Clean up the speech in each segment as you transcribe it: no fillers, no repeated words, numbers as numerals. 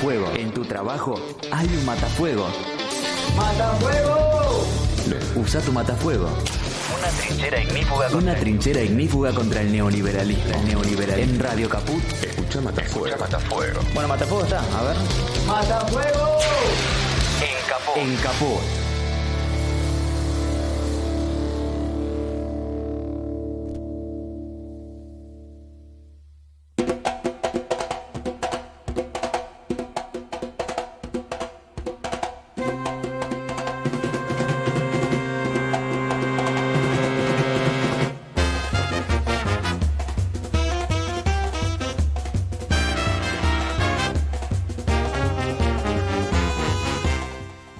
matafuego. En tu trabajo hay un matafuego. ¡Matafuego! Usa tu matafuego. Una trinchera ignífuga contra el neoliberalismo. En Radio Caput. Escucha Matafuego. Bueno, matafuego está, a ver. ¡Matafuego! En Caput.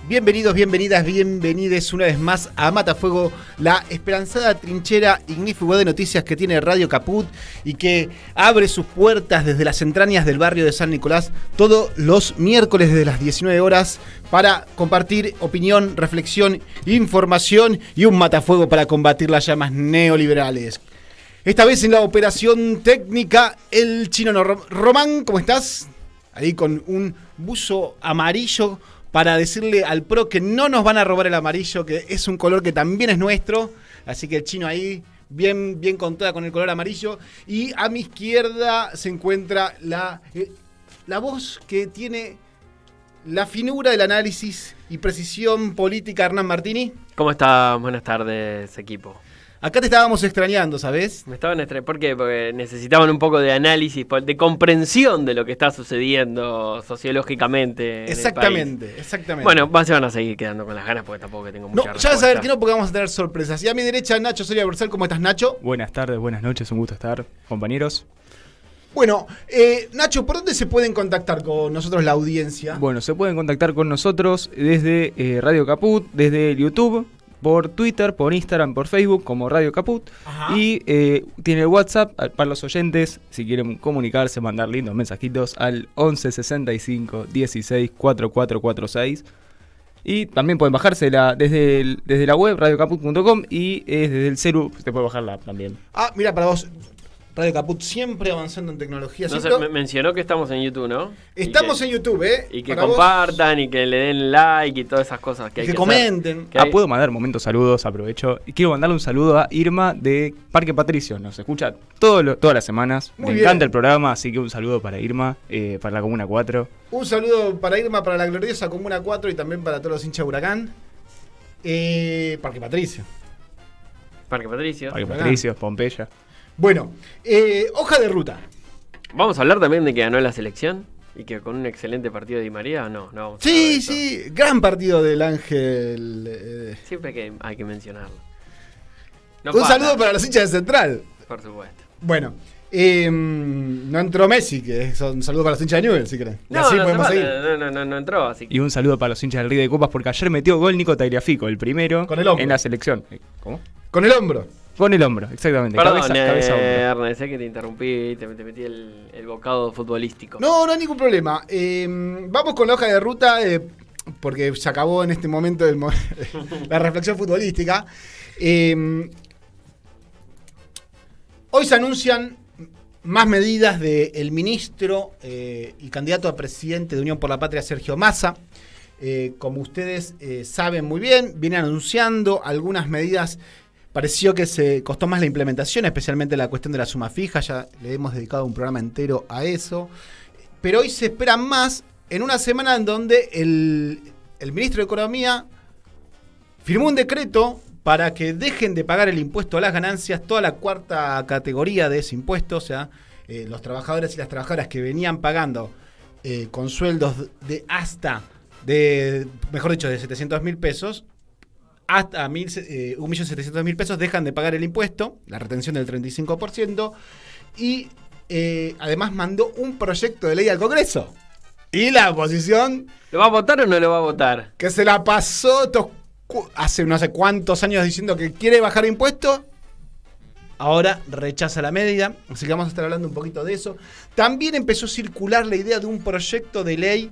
Bienvenidos, bienvenidas, bienvenides una vez más a Matafuego, la esperanzada trinchera ignífuga de noticias que tiene Radio Caput y que abre sus puertas desde las entrañas del barrio de San Nicolás todos los miércoles desde las 19 horas para compartir opinión, reflexión, información y un matafuego para combatir las llamas neoliberales. Esta vez en la operación técnica, el chino Román, ¿cómo estás? Ahí con un buzo amarillo para decirle al PRO que no nos van a robar el amarillo, que es un color que también es nuestro. Así que el chino ahí, bien con toda con el color amarillo. Y a mi izquierda se encuentra la voz que tiene la finura del análisis y precisión política, Hernán Martini. ¿Cómo están? Buenas tardes, equipo. Acá te estábamos extrañando, ¿sabes? Me estaban ¿Por qué? Porque necesitaban un poco de análisis, de comprensión de lo que está sucediendo sociológicamente. Exactamente. Bueno, se van a seguir quedando con las ganas porque tampoco que tengo mucha respuesta. Ya vas a ver que no, porque vamos a tener sorpresas. Y a mi derecha, Nacho Soria Bersal. ¿Cómo estás, Nacho? Buenas tardes, buenas noches, un gusto estar, compañeros. Bueno, Nacho, ¿por dónde se pueden contactar con nosotros la audiencia? Bueno, se pueden contactar con nosotros desde Radio Caput, desde YouTube, por Twitter, por Instagram, por Facebook, como Radio Caput. Ajá. Y tiene el WhatsApp para los oyentes, si quieren comunicarse, mandar lindos mensajitos al 11 65 16 4446. Y también pueden bajársela desde la web, radiocaput.com, y desde el celu te puede bajarla también. Ah, mira, para vos, Radio Caput siempre avanzando en tecnología. No sé, mencionó que estamos en YouTube, ¿no? Estamos en YouTube, Y que compartan vos, y que le den like y todas esas cosas que hay que comenten. Puedo mandar momentos saludos, aprovecho. Y quiero mandarle un saludo a Irma de Parque Patricio. Nos escucha todas las semanas. Me encanta el programa, así que un saludo para Irma, para la Comuna 4. Un saludo para Irma, para la gloriosa Comuna 4 y también para todos los hinchas de Huracán. Parque Patricio. Parque Patricio, Pompeya. Bueno, hoja de ruta. ¿Vamos a hablar también de que ganó la selección? ¿Y que con un excelente partido de Di María? No vamos a Sí, gran partido del Ángel. Siempre hay que mencionarlo. Saludo para los hinchas de Central. Por supuesto. Bueno, no entró Messi, que es un saludo para los hinchas de Newell, si querés. No entró, así que... Y un saludo para los hinchas del Río de Copas, porque ayer metió gol Nico Tagliafico, el primero en la selección. ¿Cómo? Con el hombro. Con el hombro, exactamente. Perdón, cabeza hombro. Ernest, sé que te interrumpí, te metí el bocado futbolístico. No hay ningún problema. Vamos con la hoja de ruta, porque se acabó en este momento la reflexión futbolística. Hoy se anuncian más medidas del ministro y candidato a presidente de Unión por la Patria, Sergio Massa. Como ustedes saben muy bien, vienen anunciando algunas medidas. Pareció que se costó más la implementación, especialmente la cuestión de la suma fija. Ya le hemos dedicado un programa entero a eso. Pero hoy se espera más en una semana en donde el ministro de Economía firmó un decreto para que dejen de pagar el impuesto a las ganancias, toda la cuarta categoría de ese impuesto, o sea, los trabajadores y las trabajadoras que venían pagando con sueldos de 700.000 pesos, hasta 1.700.000 pesos dejan de pagar el impuesto, la retención del 35%, y además mandó un proyecto de ley al Congreso. Y la oposición... ¿Lo va a votar o no lo va a votar? Que se la pasó hace no sé cuántos años diciendo que quiere bajar impuestos, ahora rechaza la medida, así que vamos a estar hablando un poquito de eso. También empezó a circular la idea de un proyecto de ley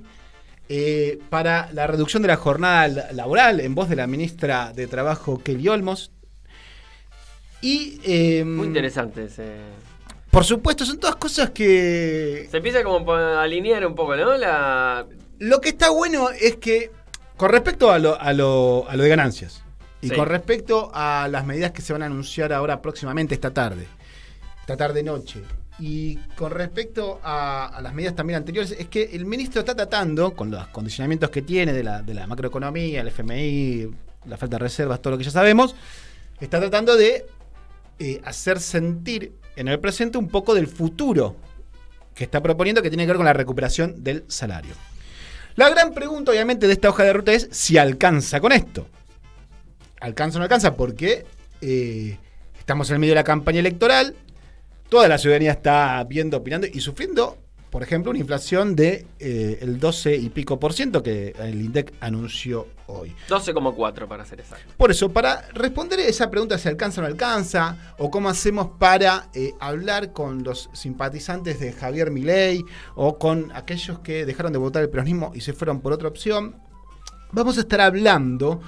para la reducción de la jornada laboral, en voz de la ministra de Trabajo, Kelly Olmos. Y, muy interesante ese Por supuesto, son todas cosas que... Se empieza como a alinear un poco, ¿no? Lo que está bueno es que, con respecto a lo de ganancias, y Sí. con respecto a las medidas que se van a anunciar ahora próximamente esta tarde-noche, y con respecto a las medidas también anteriores, es que el ministro está tratando, con los condicionamientos que tiene de la macroeconomía, el FMI, la falta de reservas, todo lo que ya sabemos, está tratando de hacer sentir en el presente un poco del futuro que está proponiendo, que tiene que ver con la recuperación del salario. La gran pregunta, obviamente, de esta hoja de ruta es si alcanza con esto. ¿Alcanza o no alcanza? Porque estamos en el medio de la campaña electoral, toda la ciudadanía está viendo, opinando y sufriendo, por ejemplo, una inflación de el 12 y pico % que el INDEC anunció hoy. 12,4 para ser exacto. Por eso, para responder esa pregunta si alcanza o no alcanza, o cómo hacemos para hablar con los simpatizantes de Javier Milei, o con aquellos que dejaron de votar el peronismo y se fueron por otra opción, vamos a estar hablando,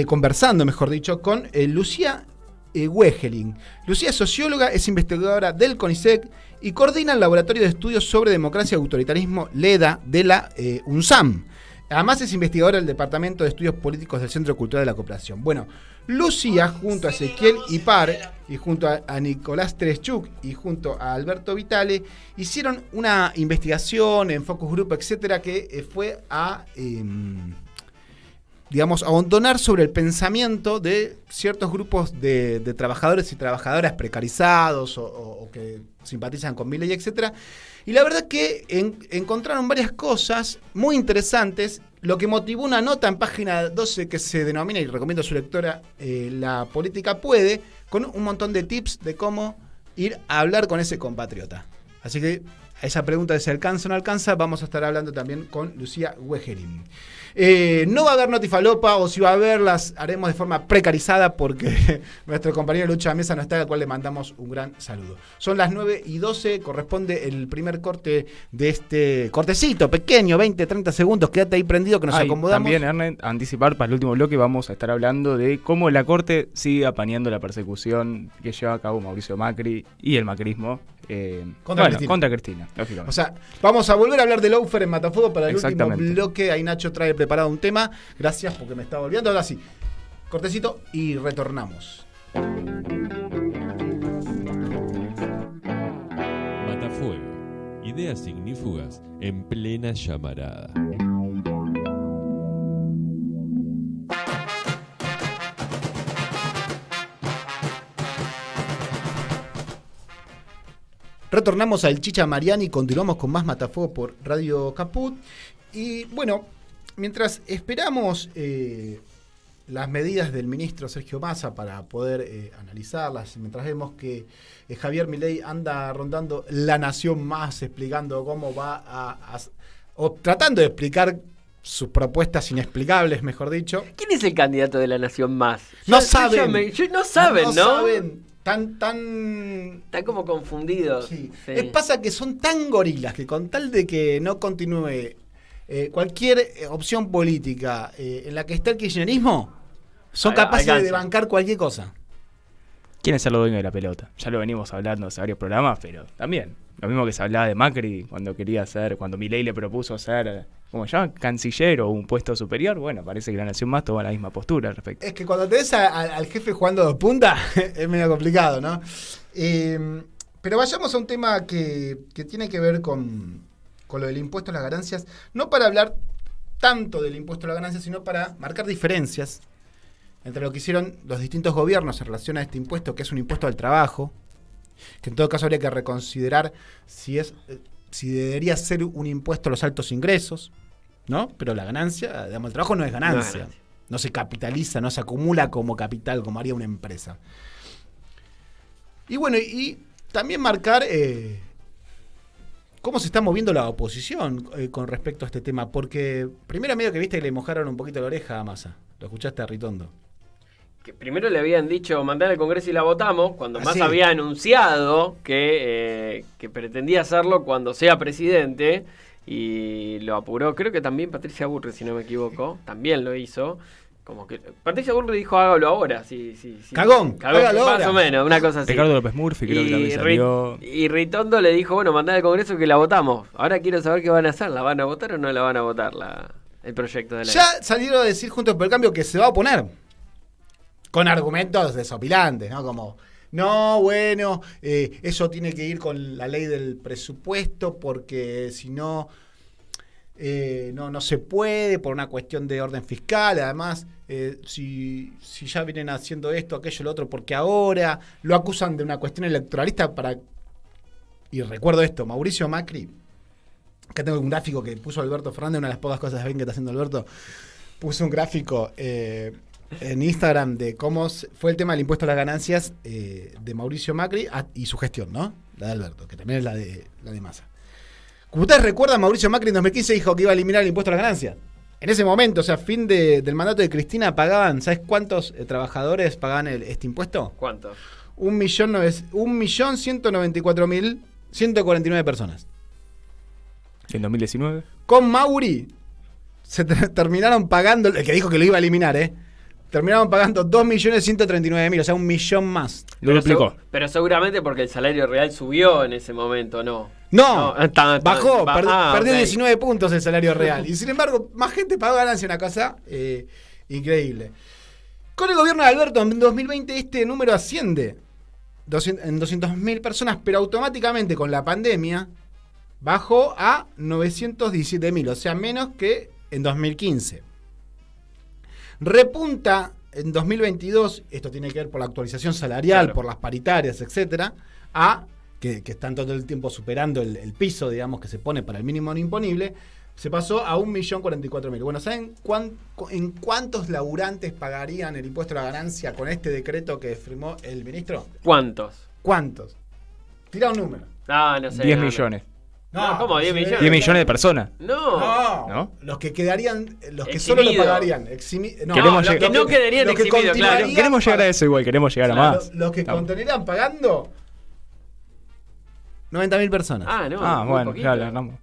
conversando, mejor dicho, con Lucía Wegeling. Lucía es socióloga, es investigadora del CONICET y coordina el Laboratorio de Estudios sobre Democracia y Autoritarismo, LEDA, de la UNSAM. Además es investigadora del Departamento de Estudios Políticos del Centro Cultural de la Cooperación. Bueno, Lucía, junto a Ezequiel Ipar, y junto a Nicolás Tereshchuk, y junto a Alberto Vitale, hicieron una investigación en focus group, etcétera, que fue a... digamos, abandonar sobre el pensamiento de ciertos grupos de trabajadores y trabajadoras precarizados o que simpatizan con Milei, etcétera. Y la verdad que encontraron varias cosas muy interesantes, lo que motivó una nota en página 12 que se denomina, y recomiendo a su lectora, La política puede, con un montón de tips de cómo ir a hablar con ese compatriota. Así que a esa pregunta de si alcanza o no alcanza, vamos a estar hablando también con Lucía Wegeling. No va a haber notifalopa, o si va a haber, las haremos de forma precarizada porque nuestro compañero Lucha Mesa no está, al cual le mandamos un gran saludo. Son las 9:12, corresponde el primer corte de este cortecito pequeño, 20-30 segundos, quédate ahí prendido que nos acomodamos. También, Ernest, anticipar para el último bloque vamos a estar hablando de cómo la Corte sigue apañando la persecución que lleva a cabo Mauricio Macri y el macrismo contra Cristina, lógicamente. O sea, vamos a volver a hablar de Lawfare en Matafuego para el último bloque. Ahí Nacho trae preparado un tema. Gracias porque me estaba olvidando. Ahora sí, cortecito y retornamos. Matafuego. Ideas ignífugas en plena llamarada. Retornamos al Chicha Mariani y continuamos con más Matafuego por Radio Caput. Y bueno, mientras esperamos las medidas del ministro Sergio Massa para poder analizarlas, mientras vemos que Javier Milei anda rondando La Nación Más, explicando cómo va o tratando de explicar sus propuestas inexplicables, mejor dicho. ¿Quién es el candidato de La Nación Más? No saben. No saben, ¿no? Saben. Están como confundidos. Sí. Sí. Pasa que son tan gorilas que con tal de que no continúe cualquier opción política en la que está el kirchnerismo, son capaces de bancar cualquier cosa. Quieren ser los dueños de la pelota. Ya lo venimos hablando en varios programas, pero también. Lo mismo que se hablaba de Macri cuando Milei le propuso ser, ¿cómo se llama? Canciller o un puesto superior. Bueno, parece que La Nación Más toma la misma postura al respecto. Es que cuando te ves al jefe jugando de punta, es medio complicado, ¿no? Pero vayamos a un tema que tiene que ver con lo del impuesto a las ganancias. No para hablar tanto del impuesto a las ganancias, sino para marcar diferencias entre lo que hicieron los distintos gobiernos en relación a este impuesto, que es un impuesto al trabajo, que en todo caso habría que reconsiderar si debería ser un impuesto a los altos ingresos, ¿no? Pero la ganancia, digamos, el trabajo no es ganancia. No se capitaliza, no se acumula como capital, como haría una empresa. Y bueno, y también marcar cómo se está moviendo la oposición con respecto a este tema, porque primero medio que viste que le mojaron un poquito la oreja a Massa. Lo escuchaste a Ritondo. Que primero le habían dicho mandar al Congreso y la votamos, cuando Massa sí. había anunciado que pretendía hacerlo cuando sea presidente, y lo apuró. Creo que también Patricia Burri, si no me equivoco, también lo hizo. Como que Patricia Bullrich dijo hágalo ahora. Sí. Cagón, hágalo más ahora. o menos, una cosa así. Ricardo López Murphy creo que también salió. Y Ritondo le dijo, bueno, mandá al Congreso que la votamos. Ahora quiero saber qué van a hacer. ¿La van a votar o no la van a votar el proyecto de ley? Ya salieron a decir Juntos por el Cambio que se va a oponer. Con argumentos desopilantes, ¿no? Como, no, bueno, eso tiene que ir con la ley del presupuesto porque si no... no se puede por una cuestión de orden fiscal. Además, si ya vienen haciendo esto, aquello, lo otro, porque ahora lo acusan de una cuestión electoralista y recuerdo esto, Mauricio Macri, acá tengo un gráfico que puso Alberto Fernández, una de las pocas cosas bien que está haciendo Alberto, puso un gráfico en Instagram de cómo fue el tema del impuesto a las ganancias de Mauricio Macri y su gestión, ¿no? La de Alberto, que también es la de Massa. Como ustedes recuerdan, Mauricio Macri en 2015 dijo que iba a eliminar el impuesto a las ganancias. En ese momento, o sea, fin del mandato de Cristina, pagaban, ¿sabes cuántos trabajadores pagaban este impuesto? ¿Cuántos? 1.094.149 personas. En 2019. Con Mauri se terminaron pagando, el que dijo que lo iba a eliminar, terminaron pagando 2.139.000, o sea, 1 millón más. Lo duplicó. Pero seguramente porque el salario real subió en ese momento, ¿no? No, bajó, perdió okay. 19 puntos el salario real. Y sin embargo, más gente pagó ganancia, una cosa increíble. Con el gobierno de Alberto, en 2020 este número asciende en 200.000 personas, pero automáticamente con la pandemia bajó a 917.000, o sea, menos que en 2015. Repunta en 2022, esto tiene que ver por la actualización salarial, claro, por las paritarias, etcétera, que están todo el tiempo superando el piso, digamos, que se pone para el mínimo no imponible, se pasó a 1.044.000. Bueno, ¿saben en cuántos laburantes pagarían el impuesto a la ganancia con este decreto que firmó el ministro? ¿Cuántos? Tira un número. No sé. 10 millones. No, ¿cómo? 10 millones. 10 millones de personas. No. Los que quedarían, los que Eximido. solo lo pagarían. Los que no quedarían eximidos, claro. Queremos llegar a eso igual, queremos llegar a más. Los que continuarían pagando 90.000 personas. Bueno, claro, ganamos.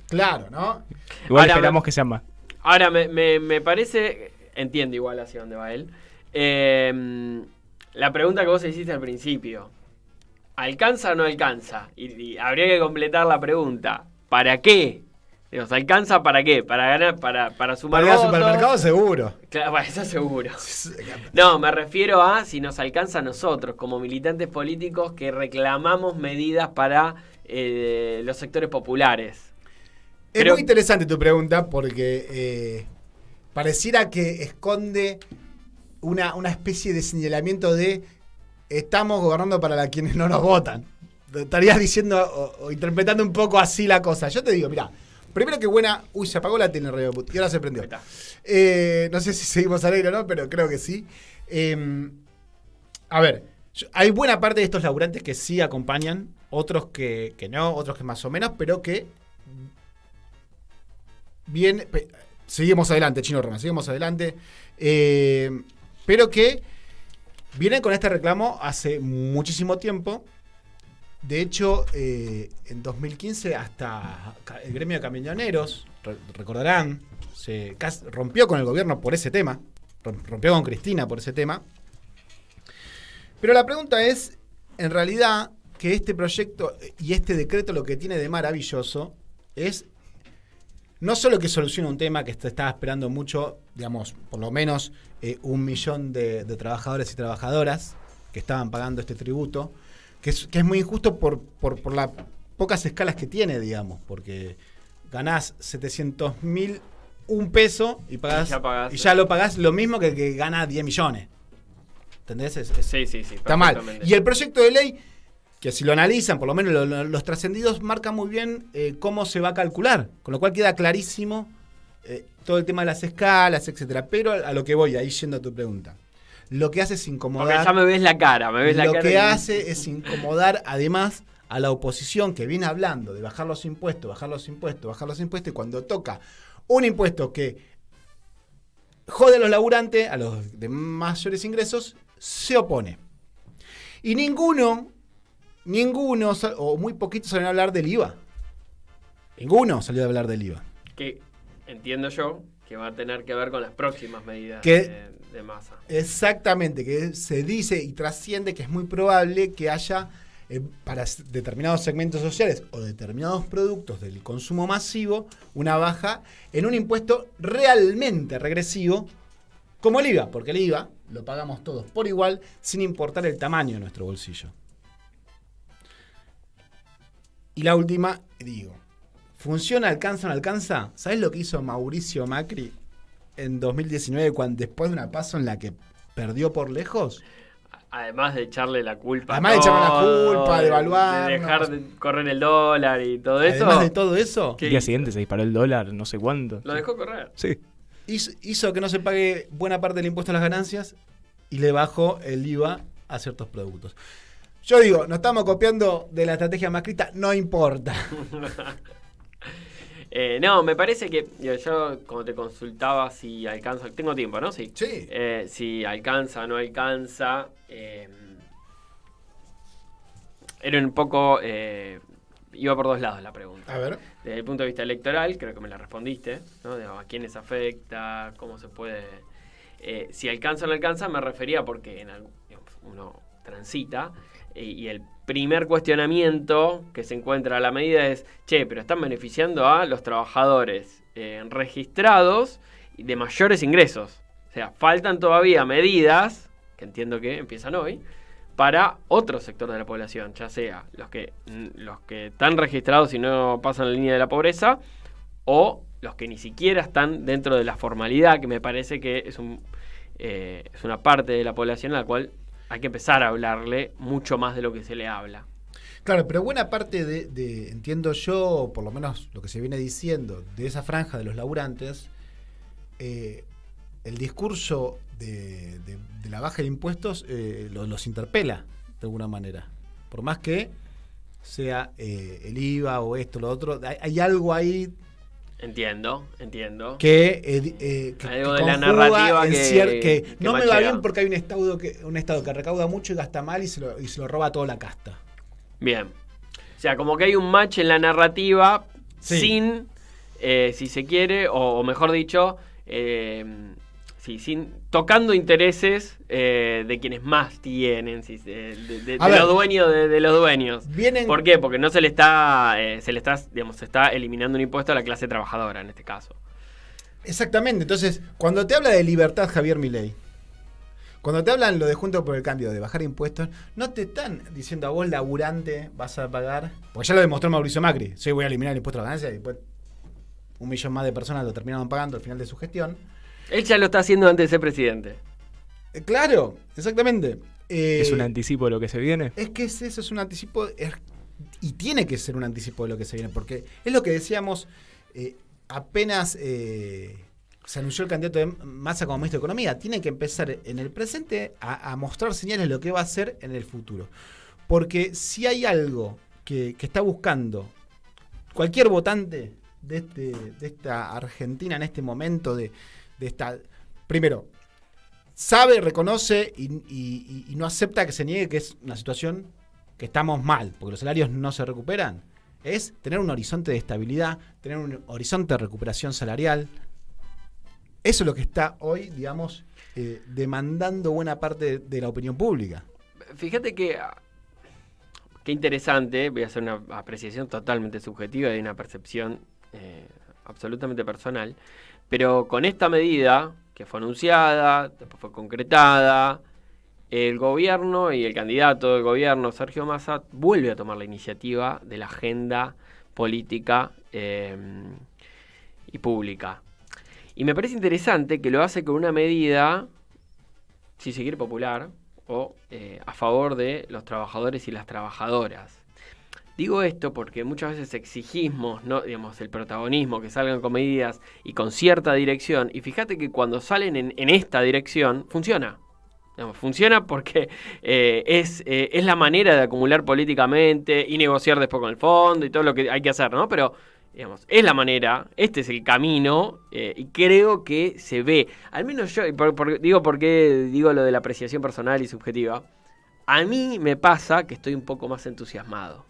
Claro, ¿no? Igual ahora esperamos que sean más. Ahora, me parece, entiendo igual hacia dónde va él. La pregunta que vos hiciste al principio, ¿alcanza o no alcanza? Y habría que completar la pregunta, ¿para qué? Digamos, ¿alcanza para qué? ¿Para ganar? ¿Para sumar Para ir al votos? supermercado seguro. Claro, bueno, eso seguro. No, me refiero a si nos alcanza a nosotros, como militantes políticos que reclamamos medidas para los sectores populares. Es muy interesante tu pregunta porque pareciera que esconde una especie de señalamiento de estamos gobernando para quienes no nos votan. Estarías diciendo o interpretando un poco así la cosa. Yo te digo, mirá, primero que buena... Uy, se apagó la tele en Radio Put y ahora se prendió. No sé si seguimos al aire o no, pero creo que sí. A ver, hay buena parte de estos laburantes que sí acompañan, otros que no, otros que más o menos, pero que bien... Seguimos adelante, Chino Roma, seguimos adelante. Pero que vienen con este reclamo hace muchísimo tiempo. De hecho, en 2015 hasta el gremio de camioneros, recordarán, se rompió con el gobierno por ese tema, rompió con Cristina por ese tema. Pero la pregunta es, en realidad, que este proyecto y este decreto lo que tiene de maravilloso es no solo que soluciona un tema que estaba esperando mucho, digamos, por lo menos 1 millón de trabajadores y trabajadoras que estaban pagando este tributo, que es muy injusto por las pocas escalas que tiene, digamos, porque ganás 700.000 un peso y ya lo pagás lo mismo que gana 10 millones. ¿Entendés? Sí. Está mal. Y el proyecto de ley, que si lo analizan, por lo menos los trascendidos, marca muy bien cómo se va a calcular, con lo cual queda clarísimo todo el tema de las escalas, etcétera. Pero a lo que voy, ahí yendo a tu pregunta. Lo que hace es incomodar. Porque ya me ves la cara, Lo que hace es incomodar además a la oposición que viene hablando de bajar los impuestos, y cuando toca un impuesto que jode a los laburantes, a los de mayores ingresos, se opone. Y ninguno, o muy poquitos salen a hablar del IVA. Ninguno salió a hablar del IVA. Que entiendo yo Que va a tener que ver con las próximas medidas Que- de Massa. Exactamente, que se dice y trasciende que es muy probable que haya para determinados segmentos sociales o determinados productos del consumo masivo una baja en un impuesto realmente regresivo como el IVA, porque el IVA lo pagamos todos por igual sin importar el tamaño de nuestro bolsillo. Y la última, digo, ¿funciona, alcanza o no alcanza? ¿Sabés lo que hizo Mauricio Macri en 2019 después de una PASO en la que perdió por lejos? Además de echarle la culpa. Además de echarle la culpa, de evaluar. De dejar de correr el dólar y todo eso. Además de todo eso, ¿Qué El día hizo? siguiente se disparó el dólar, no sé cuánto. Lo dejó correr. Sí. hizo que no se pague buena parte del impuesto a las ganancias y le bajó el IVA a ciertos productos. Yo digo, nos estamos copiando de la estrategia macrista, no importa. No, me parece que yo como te consultaba si alcanza, tengo tiempo, ¿no? Sí. Sí. Si alcanza o no alcanza, era un poco, iba por dos lados la pregunta. A ver. Desde el punto de vista electoral, creo que me la respondiste, ¿no? A quiénes afecta, cómo se puede... si alcanza o no alcanza, me refería porque uno transita y el primer cuestionamiento que se encuentra a la medida es, pero están beneficiando a los trabajadores registrados y de mayores ingresos. O sea, faltan todavía medidas, que entiendo que empiezan hoy, para otro sector de la población, ya sea los que están registrados y no pasan la línea de la pobreza, o los que ni siquiera están dentro de la formalidad, que me parece que es una parte de la población a la cual hay que empezar a hablarle mucho más de lo que se le habla. Claro, pero buena parte de entiendo yo, por lo menos lo que se viene diciendo, de esa franja de los laburantes, el discurso de la baja de impuestos los interpela de alguna manera. Por más que sea el IVA o esto, lo otro, hay algo ahí. Entiendo. Que algo de la conjuga narrativa en que no me machea. va bien porque hay un estado que recauda mucho y gasta mal y se lo roba toda la casta. Bien. O sea, como que hay un match en la narrativa Sí. sin, si se quiere, o mejor dicho, sin tocando intereses de quienes más tienen, de los dueños de los dueños. Vienen, ¿Por qué? Porque no se le está, se está eliminando un impuesto a la clase trabajadora en este caso. exactamente. Entonces, cuando te habla de libertad Javier Milei, cuando te hablan lo de Juntos por el Cambio, de bajar impuestos, no te están diciendo a vos, laburante, vas a pagar. Porque ya lo demostró Mauricio Macri. Sí, voy a eliminar el impuesto a la ganancia y después 1 millón más de personas lo terminaron pagando al final de su gestión. Él ya lo está haciendo antes de ser presidente. Claro, exactamente. Es un anticipo de lo que se viene. Es que eso es un anticipo, y tiene que ser un anticipo de lo que se viene, porque es lo que decíamos apenas se anunció el candidato de Massa como ministro de Economía. Tiene que empezar en el presente a mostrar señales de lo que va a hacer en el futuro. Porque si hay algo que está buscando cualquier votante de esta Argentina en este momento, de esta... Primero, sabe, reconoce y no acepta que se niegue que es una situación que estamos mal, porque los salarios no se recuperan, es tener un horizonte de estabilidad, tener un horizonte de recuperación salarial. Eso es lo que está hoy, digamos, demandando buena parte de la opinión pública. Fíjate que qué interesante, voy a hacer una apreciación totalmente subjetiva y una percepción absolutamente personal, pero con esta medida que fue anunciada, después fue concretada, el gobierno y el candidato del gobierno, Sergio Massa, vuelve a tomar la iniciativa de la agenda política y pública. Y me parece interesante que lo hace con una medida, si se quiere, popular, o a favor de los trabajadores y las trabajadoras. Digo esto porque muchas veces exigimos, ¿no? Digamos, el protagonismo, que salgan con medidas y con cierta dirección. Y fíjate que cuando salen en esta dirección, funciona. Digamos, funciona porque es la manera de acumular políticamente y negociar después con el fondo y todo lo que hay que hacer, ¿no? Pero, digamos, es la manera, este es el camino y creo que se ve. Al menos yo, porque digo lo de la apreciación personal y subjetiva. A mí me pasa que estoy un poco más entusiasmado.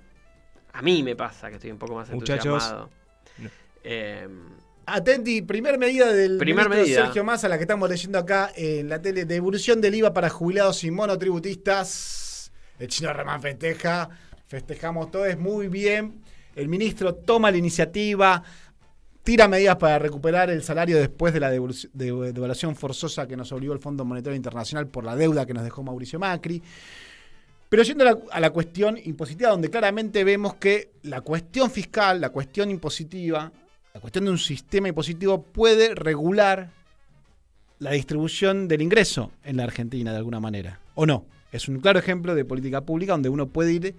Muchachos, entusiasmado. Atenti, primer medida del ministro medida. Sergio Massa, la que estamos leyendo acá en la tele, devolución del IVA para jubilados y monotributistas. El Chino Román festejamos todos muy bien. El ministro toma la iniciativa, tira medidas para recuperar el salario después de la devaluación forzosa que nos obligó el Fondo Monetario Internacional por la deuda que nos dejó Mauricio Macri. Pero yendo a la cuestión impositiva, donde claramente vemos que la cuestión fiscal, la cuestión impositiva, la cuestión de un sistema impositivo puede regular la distribución del ingreso en la Argentina de alguna manera, ¿o no? Es un claro ejemplo de política pública donde uno puede ir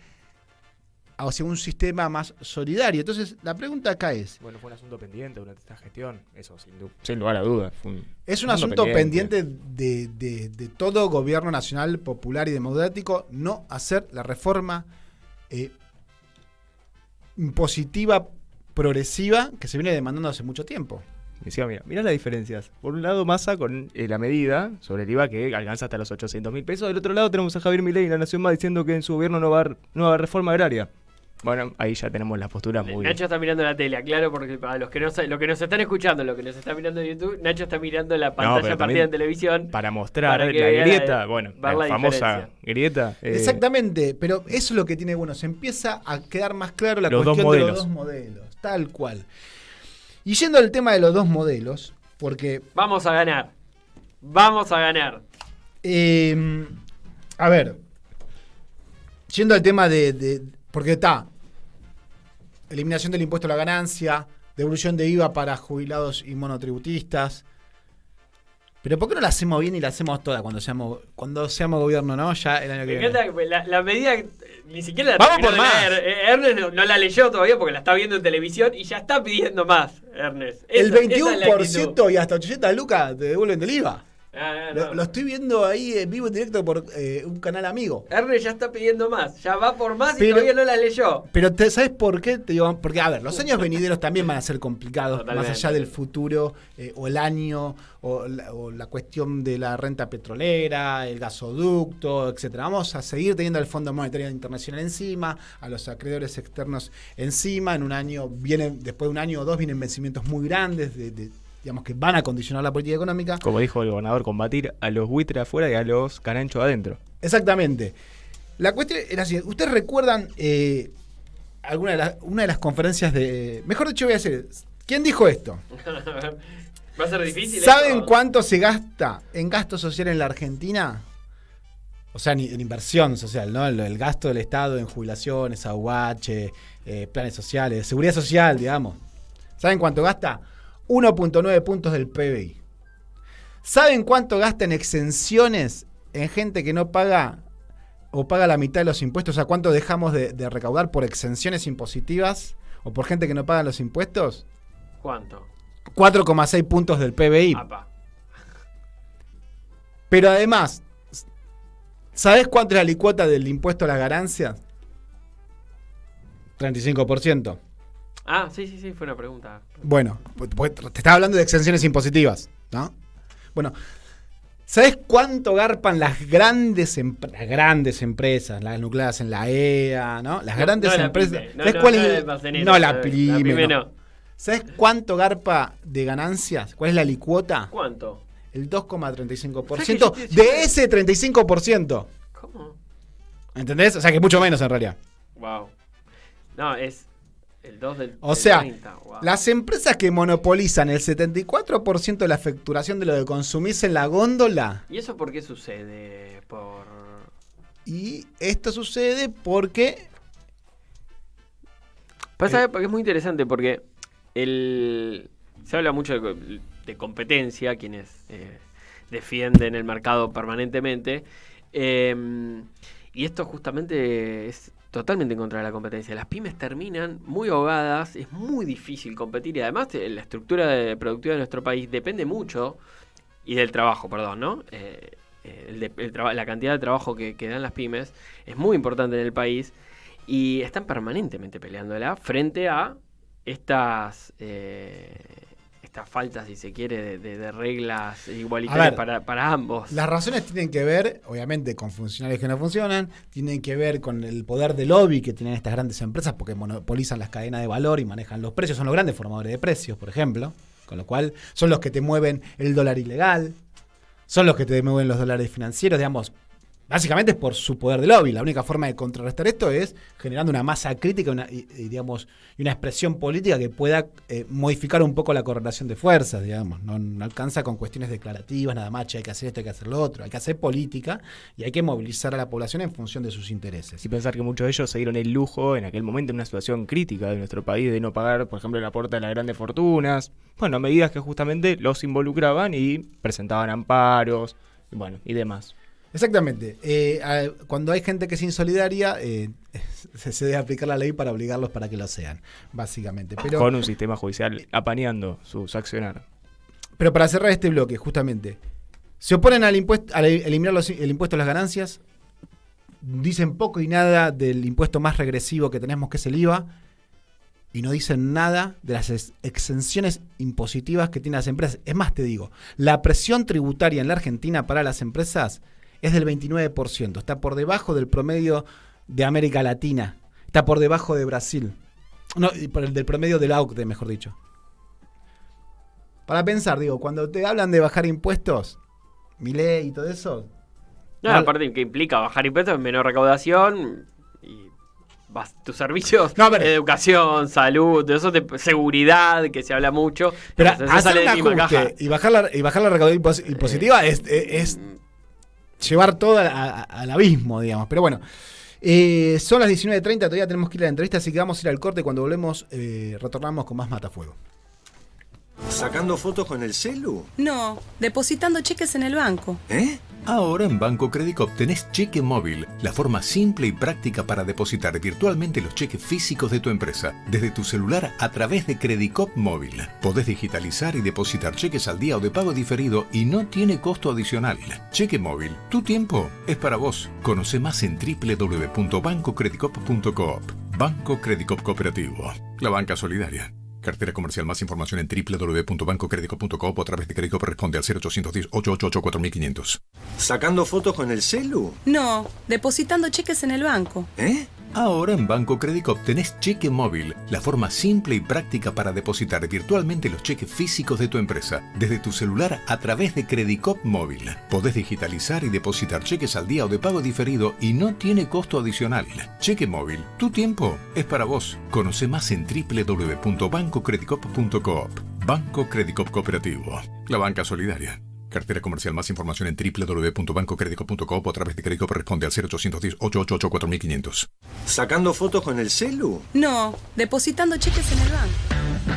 hacia un sistema más solidario. Entonces, la pregunta acá es... Bueno, fue un asunto pendiente durante esta gestión, eso sin lugar a dudas. Es un asunto pendiente de todo gobierno nacional, popular y democrático no hacer la reforma impositiva progresiva que se viene demandando hace mucho tiempo. Decía, mirá las diferencias. Por un lado, Massa con la medida sobre el IVA que alcanza hasta los 800.000 pesos. Del otro lado tenemos a Javier Milei y La Nación Más diciendo que en su gobierno no va a haber reforma agraria. Bueno, ahí ya tenemos la postura muy... Nacho está mirando la tele, claro, porque para los que no lo que nos están escuchando, lo que nos está mirando en YouTube, Nacho está mirando la pantalla partida en televisión. Para mostrar para la que grieta, la famosa grieta. Exactamente, pero eso es lo que tiene bueno. Se empieza a quedar más claro la los cuestión de los dos modelos, tal cual. Y yendo al tema de los dos modelos, porque... Vamos a ganar. Vamos a ganar. A ver, yendo al tema porque está eliminación del impuesto a la ganancia, devolución de IVA para jubilados y monotributistas. Pero ¿por qué no la hacemos bien y la hacemos toda cuando seamos gobierno, no? Ya el año que viene. Me encanta la medida ni siquiera la Vamos terminó por de más. leer. Ernest no la leyó todavía porque la está viendo en televisión y ya está pidiendo más, Ernest. El Esa es la actitud. 21% y hasta 800 lucas te devuelven del IVA. No. Lo estoy viendo ahí en vivo en directo por un canal amigo. Ernest ya está pidiendo más, ya va por más y Pero- todavía no la leyó. Pero ¿sabes por qué? Te digo, porque, a ver, los años venideros también van a ser complicados, Totalmente. más allá del futuro, o el año, o la cuestión de la renta petrolera, el gasoducto, etcétera. Vamos a seguir teniendo al Fondo Monetario Internacional encima, a los acreedores externos encima. En un año después de un año o dos, vienen vencimientos muy grandes digamos que van a condicionar la política económica. Como dijo el gobernador, combatir a los buitres afuera y a los caranchos adentro. Exactamente. La cuestión era así. ¿Ustedes recuerdan una de las conferencias de... Mejor dicho, voy a decir, ¿quién dijo esto? Va a ser difícil. ¿Saben esto? cuánto se gasta en gasto social en la Argentina? O sea, en inversión social, ¿no? El gasto del Estado en jubilaciones, AUH, planes sociales, seguridad social, digamos. ¿Saben cuánto gasta? 1.9 puntos del PBI. ¿Saben cuánto gasta en exenciones en gente que no paga o paga la mitad de los impuestos? O sea, ¿cuánto dejamos de recaudar por exenciones impositivas o por gente que no paga los impuestos? ¿Cuánto? 4,6 puntos del PBI. Apa. Pero además, ¿sabés cuánto es la alicuota del impuesto a las ganancias? 35%. Ah, sí, fue una pregunta. Bueno, pues te estaba hablando de exenciones impositivas, ¿no? Bueno, ¿sabés cuánto garpan las grandes empresas, las nucleadas en la EA, ¿no? Las grandes la empresas. pyme. ¿Sabés No cuál la es? almacenera, No, la la pyme. pyme no. no. ¿Sabés cuánto garpa de ganancias? ¿Cuál es la alicuota? ¿Cuánto? El 2,35% ¿Sabés que yo te- de ese 35%. ¿Cómo? ¿Entendés? O sea que mucho menos en realidad. Wow. No, es el 2 del O sea, 30. Wow. las empresas que monopolizan el 74% de la facturación de lo que consumís en la góndola, ¿Y eso por qué sucede? y esto sucede porque... Pasa porque es muy interesante porque se habla mucho de competencia, quienes defienden el mercado permanentemente, y esto justamente es totalmente en contra de la competencia. Las pymes terminan muy ahogadas, es muy difícil competir y además la estructura productiva de nuestro país depende mucho, y del trabajo, perdón, ¿no? La cantidad de trabajo que dan las pymes es muy importante en el país y están permanentemente peleándola frente a estas faltas, si se quiere, de reglas igualitarias para ambos. Las razones tienen que ver, obviamente, con funcionarios que no funcionan, tienen que ver con el poder de lobby que tienen estas grandes empresas porque monopolizan las cadenas de valor y manejan los precios, son los grandes formadores de precios, por ejemplo, Con lo cual, son los que te mueven el dólar ilegal, son los que te mueven los dólares financieros, digamos. Básicamente es por su poder de lobby. La única forma de contrarrestar esto es generando una masa crítica y una expresión política que pueda modificar un poco la correlación de fuerzas, digamos. No alcanza con cuestiones declarativas, nada más, hay que hacer esto, hay que hacer lo otro. Hay que hacer política y hay que movilizar a la población en función de sus intereses. Y pensar que muchos de ellos se dieron el lujo en aquel momento, en una situación crítica de nuestro país, de no pagar, por ejemplo, el aporte de las grandes fortunas. Bueno, medidas que justamente los involucraban y presentaban amparos, y demás. Exactamente. Cuando hay gente que es insolidaria, se debe aplicar la ley para obligarlos para que lo sean, básicamente. Pero, con un sistema judicial apañando sus accionar. Pero para cerrar este bloque, justamente, se oponen al impuesto, a eliminar el impuesto a las ganancias, dicen poco y nada del impuesto más regresivo que tenemos, que es el IVA, y no dicen nada de las exenciones impositivas que tienen las empresas. Es más, te digo, la presión tributaria en la Argentina para las empresas es del 29%, está por debajo del promedio de América Latina, está por debajo de Brasil, del promedio de la OCDE, mejor dicho. Para pensar, digo, cuando te hablan de bajar impuestos, Milei y todo eso... Aparte que implica bajar impuestos, menor recaudación y tus servicios, educación, salud, de eso, de seguridad, que se habla mucho. Pero hacer un ajuste y bajar la recaudación impositiva es llevar todo al abismo, digamos. Pero bueno, son las 19:30, todavía tenemos que ir a la entrevista, así que vamos a ir al corte. Cuando volvemos, retornamos con más Matafuego. ¿Sacando fotos con el celu? No, depositando cheques en el banco. Ahora en Banco Credicop tenés cheque móvil, la forma simple y práctica para depositar virtualmente los cheques físicos de tu empresa, desde tu celular a través de Credicop Móvil. Podés digitalizar y depositar cheques al día o de pago diferido y no tiene costo adicional. Cheque móvil, tu tiempo es para vos. Conoce más en www.bancocredicop.coop. Banco Credicop Cooperativo, la banca solidaria. Cartera comercial. Más información en www.bancocredicop.coop o a través de Credicop. Responde al 0810-888-4500. ¿Sacando fotos con el celu? No, depositando cheques en el banco. Ahora en Banco Credicop tenés cheque móvil, la forma simple y práctica para depositar virtualmente los cheques físicos de tu empresa, desde tu celular a través de Credicop Móvil. Podés digitalizar y depositar cheques al día o de pago diferido y no tiene costo adicional. Cheque móvil, tu tiempo es para vos. Conoce más en www.bancocredicop.coop. Banco Credicop Cooperativo, la banca solidaria. Cartera comercial. Más información en www.bancocredicop.coop o a través de Credicop. Responde al 0810-888-4500. ¿Sacando fotos con el celu? No, depositando cheques en el banco.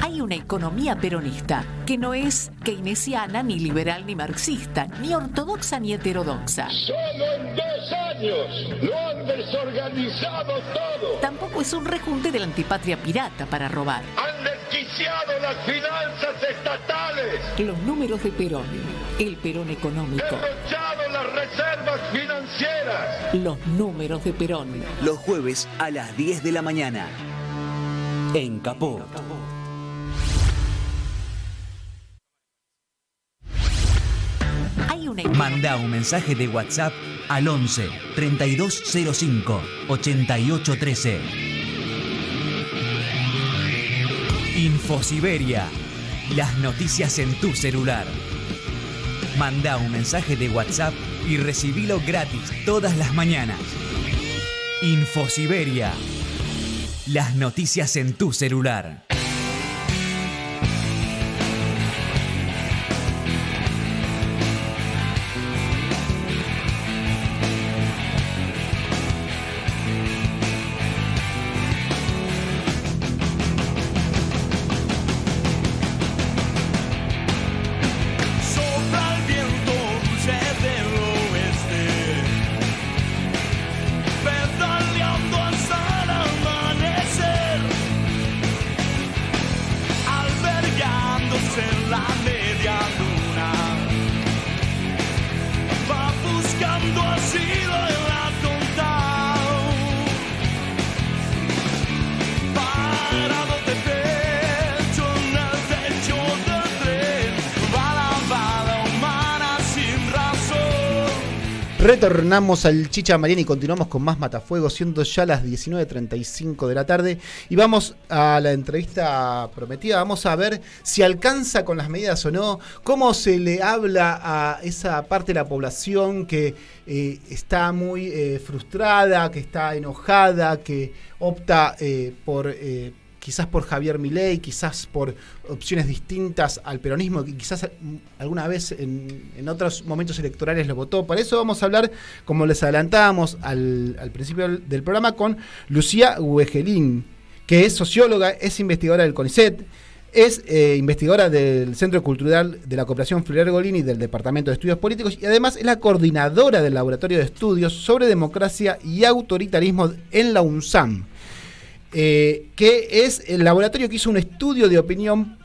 Hay una economía peronista que no es keynesiana, ni liberal, ni marxista, ni ortodoxa, ni heterodoxa. Solo en 2 años lo han desorganizado todo. Tampoco es un rejunte de la antipatria pirata para robar. Han desquiciado las finanzas estatales. Los números de Perón, el Perón económico. Derrochado las reservas financieras. Los números de Perón. Los jueves a las 10 de la mañana. En Capó. Manda un mensaje de WhatsApp al 11 3205 8813. Infosiberia. Las noticias en tu celular. Manda un mensaje de WhatsApp y recibilo gratis todas las mañanas. Infosiberia. Las noticias en tu celular. Retornamos al Chicha Mariani y continuamos con más Matafuego, siendo ya las 19:35 de la tarde. Y vamos a la entrevista prometida. Vamos a ver si alcanza con las medidas o no. Cómo se le habla a esa parte de la población que está muy frustrada, que está enojada, que opta por... quizás por Javier Milei, quizás por opciones distintas al peronismo, que quizás alguna vez en otros momentos electorales lo votó. Por eso vamos a hablar, como les adelantábamos al principio del programa, con Lucía Uegelin, que es socióloga, es investigadora del CONICET, es investigadora del Centro Cultural de la Cooperación Florial Golini y del Departamento de Estudios Políticos, y además es la coordinadora del Laboratorio de Estudios sobre Democracia y Autoritarismo en la UNSAM. Que es el laboratorio que hizo un estudio de opinión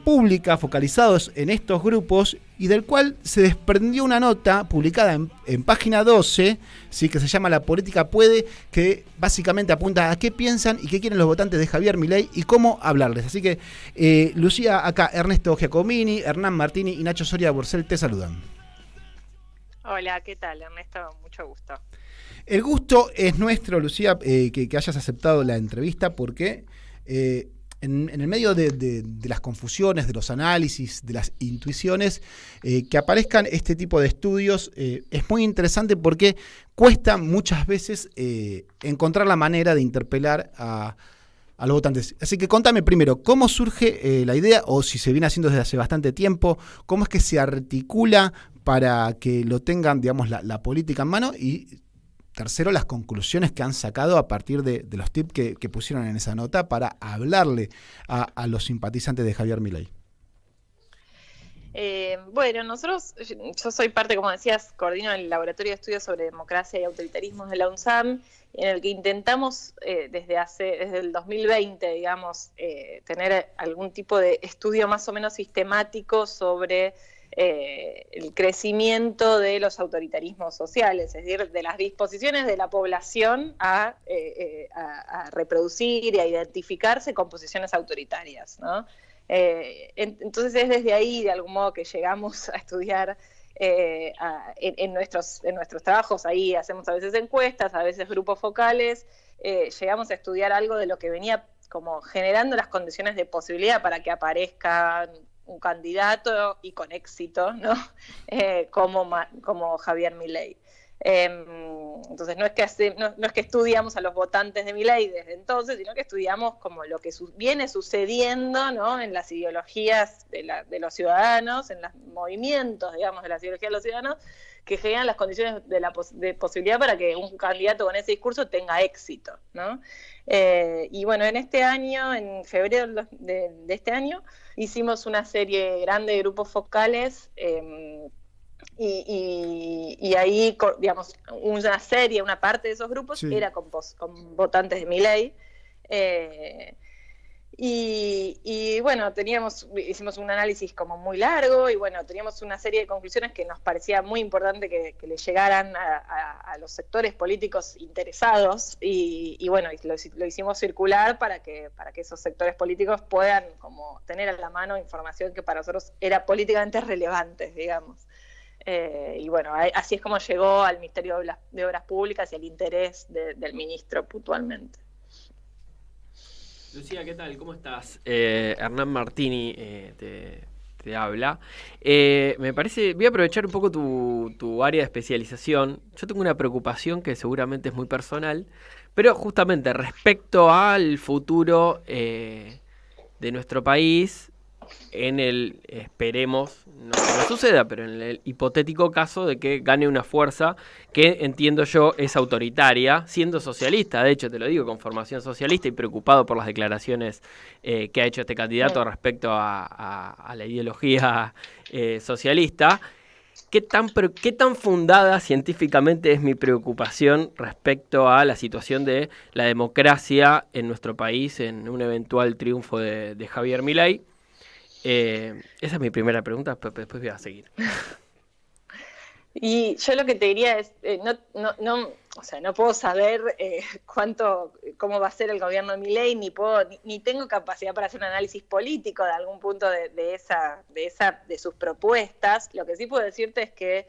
pública focalizados en estos grupos y del cual se desprendió una nota publicada en página 12, ¿sí? Que se llama La política puede, que básicamente apunta a qué piensan y qué quieren los votantes de Javier Milei y cómo hablarles. Así que, Lucía, acá Ernesto Giacomini, Hernán Martini y Nacho Soria Borcel te saludan. Hola, ¿qué tal, Ernesto? Mucho gusto. El gusto es nuestro, Lucía, que hayas aceptado la entrevista, porque en el medio de las confusiones, de los análisis, de las intuiciones, que aparezcan este tipo de estudios es muy interesante porque cuesta muchas veces encontrar la manera de interpelar a los votantes. Así que contame primero, ¿cómo surge la idea, o si se viene haciendo desde hace bastante tiempo, cómo es que se articula para que lo tengan, digamos, la política en mano? Y tercero, las conclusiones que han sacado a partir de los tips que pusieron en esa nota para hablarle a los simpatizantes de Javier Milei. Bueno, yo soy parte, como decías, coordino el Laboratorio de Estudios sobre Democracia y Autoritarismo de la UNSAM, en el que intentamos desde el 2020, digamos, tener algún tipo de estudio más o menos sistemático sobre el crecimiento de los autoritarismos sociales, es decir, de las disposiciones de la población a reproducir y a identificarse con posiciones autoritarias, ¿no? Entonces es desde ahí, de algún modo, que llegamos a estudiar en nuestros trabajos. Ahí hacemos a veces encuestas, a veces grupos focales, llegamos a estudiar algo de lo que venía como generando las condiciones de posibilidad para que aparezca un candidato y con éxito, ¿no? Como Javier Milei. Entonces no es que estudiamos a los votantes de Milei desde entonces, sino que estudiamos como lo que viene sucediendo, ¿no? En las ideologías de los ciudadanos, en los movimientos, digamos, de las ideologías de los ciudadanos, que generan las condiciones de posibilidad para que un candidato con ese discurso tenga éxito, ¿no? Y bueno, en este año, en febrero de este año, hicimos una serie grande de grupos focales, y ahí, digamos, una parte de esos grupos era con votantes de Milei. Y bueno, hicimos un análisis como muy largo y bueno, teníamos una serie de conclusiones que nos parecía muy importante que le llegaran a los sectores políticos interesados y bueno, lo hicimos circular para que esos sectores políticos puedan como tener a la mano información que para nosotros era políticamente relevante, digamos. Y bueno, así es como llegó al Ministerio de Obras Públicas y al interés del ministro puntualmente. Lucía, ¿qué tal? ¿Cómo estás? Hernán Martini te habla. Me parece, voy a aprovechar un poco tu área de especialización. Yo tengo una preocupación que seguramente es muy personal, pero justamente respecto al futuro de nuestro país, en el, esperemos, no suceda, pero en el hipotético caso de que gane una fuerza que, entiendo yo, es autoritaria, siendo socialista, de hecho te lo digo, con formación socialista y preocupado por las declaraciones que ha hecho este candidato respecto a la ideología socialista. ¿Qué tan fundada científicamente es mi preocupación respecto a la situación de la democracia en nuestro país en un eventual triunfo de Javier Milei? Esa es mi primera pregunta, después voy a seguir. Y yo lo que te diría es, no puedo saber cómo va a ser el gobierno de Milei, ni tengo capacidad para hacer un análisis político de algún punto de sus propuestas. Lo que sí puedo decirte es que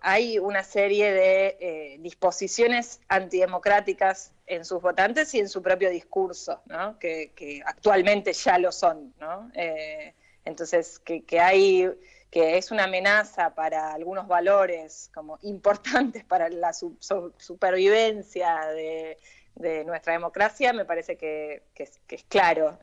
hay una serie de disposiciones antidemocráticas en sus votantes y en su propio discurso, ¿no? que actualmente ya lo son, ¿no? Entonces, que es una amenaza para algunos valores como importantes para la supervivencia de nuestra democracia, me parece que es claro.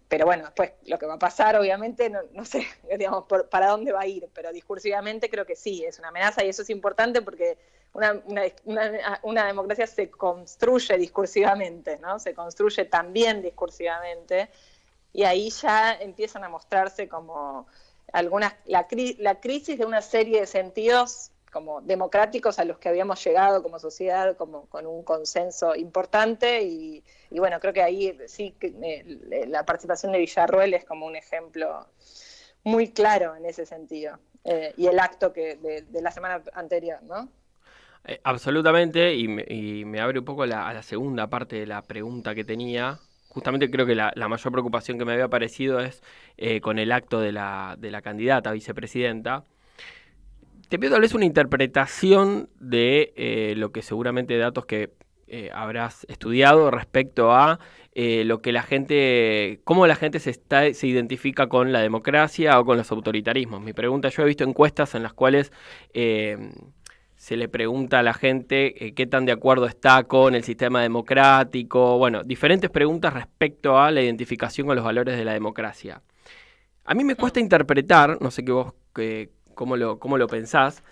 Pero bueno, después lo que va a pasar, obviamente, no sé, digamos, para dónde va a ir, pero discursivamente creo que sí, es una amenaza y eso es importante porque una democracia se construye discursivamente, ¿no? Se construye también discursivamente y ahí ya empiezan a mostrarse como la crisis de una serie de sentidos como democráticos a los que habíamos llegado como sociedad, como con un consenso importante y bueno, creo que ahí sí la participación de Villarruel es como un ejemplo muy claro en ese sentido, y el acto de la semana anterior, ¿no? Absolutamente, y me abre un poco a la segunda parte de la pregunta que tenía. Justamente creo que la mayor preocupación que me había parecido es con el acto de la candidata a vicepresidenta. Te pido tal vez una interpretación de lo que seguramente datos que habrás estudiado respecto a lo que cómo la gente se identifica con la democracia o con los autoritarismos. Mi pregunta, yo he visto encuestas en las cuales se le pregunta a la gente qué tan de acuerdo está con el sistema democrático, bueno, diferentes preguntas respecto a la identificación con los valores de la democracia. A mí me cuesta interpretar, no sé cómo lo pensás,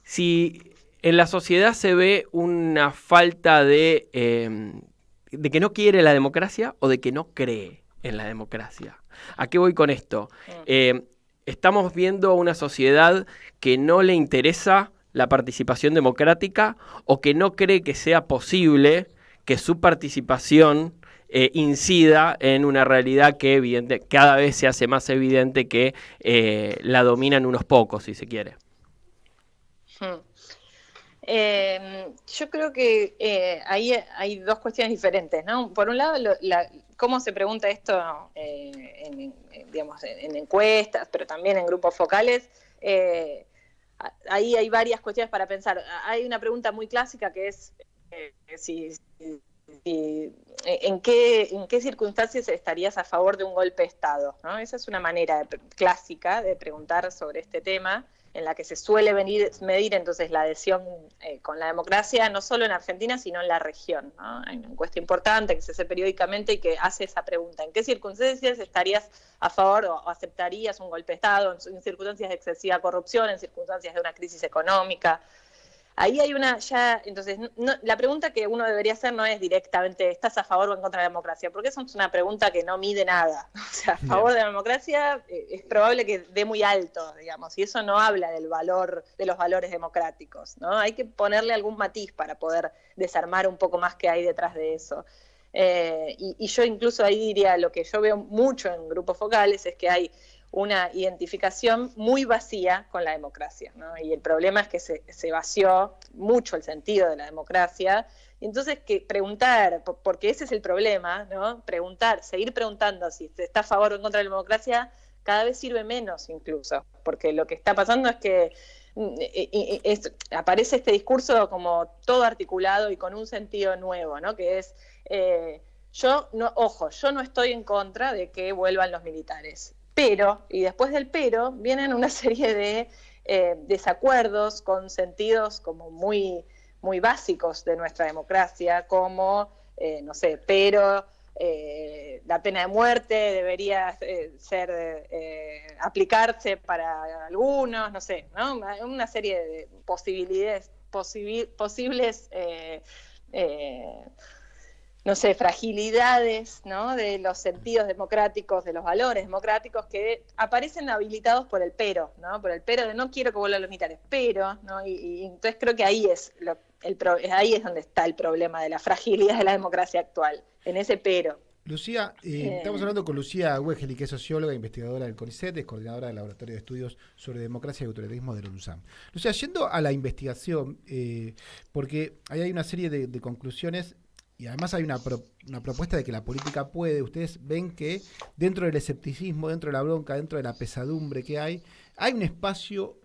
si en la sociedad se ve una falta de que no quiere la democracia o de que no cree en la democracia. ¿A qué voy con esto? Estamos viendo una sociedad que no le interesa la participación democrática o que no cree que sea posible que su participación incida en una realidad que cada vez se hace más evidente que la dominan unos pocos, si se quiere. Yo creo que ahí hay dos cuestiones diferentes, ¿no? Por un lado, cómo se pregunta esto en encuestas, pero también en grupos focales. Ahí hay varias cuestiones para pensar. Hay una pregunta muy clásica que es ¿en qué circunstancias estarías a favor de un golpe de Estado, ¿no? Esa es una manera clásica de preguntar sobre este tema, en la que se suele medir entonces la adhesión con la democracia, no solo en Argentina, sino en la región, ¿no? Hay una encuesta importante que se hace periódicamente y que hace esa pregunta: ¿en qué circunstancias estarías a favor o aceptarías un golpe de Estado? En circunstancias de excesiva corrupción, en circunstancias de una crisis económica. Ahí hay entonces, la pregunta que uno debería hacer no es directamente ¿estás a favor o en contra de la democracia? Porque eso es una pregunta que no mide nada. O sea, a favor de la democracia es probable que dé muy alto, digamos, y eso no habla de los valores democráticos, ¿no? Hay que ponerle algún matiz para poder desarmar un poco más qué hay detrás de eso. Y yo incluso ahí diría, lo que yo veo mucho en grupos focales es que hay una identificación muy vacía con la democracia, ¿no? Y el problema es que se vació mucho el sentido de la democracia. Y entonces preguntar, porque ese es el problema, ¿no? Seguir preguntando si se está a favor o en contra de la democracia, cada vez sirve menos incluso, porque lo que está pasando es que aparece este discurso como todo articulado y con un sentido nuevo, ¿no? Que es, yo no estoy en contra de que vuelvan los militares. Pero, y después del pero, vienen una serie de desacuerdos con sentidos como muy, muy básicos de nuestra democracia, como, pero la pena de muerte debería aplicarse para algunos, ¿no? Una serie de posibles fragilidades, ¿no? De los sentidos democráticos, de los valores democráticos que aparecen habilitados por el pero, ¿no? Por el pero de no quiero que vuelvan los militares, pero, ¿no? Y entonces creo que ahí es donde está el problema de la fragilidad de la democracia actual, en ese pero. Lucía, estamos hablando con Lucía Wegeli, que es socióloga e investigadora del CONICET, es coordinadora del Laboratorio de Estudios sobre Democracia y Autoritarismo de la UNSAM. Lucía, yendo a la investigación, porque ahí hay una serie de conclusiones. Y además hay una propuesta de que la política puede. Ustedes ven que dentro del escepticismo, dentro de la bronca, dentro de la pesadumbre que hay un espacio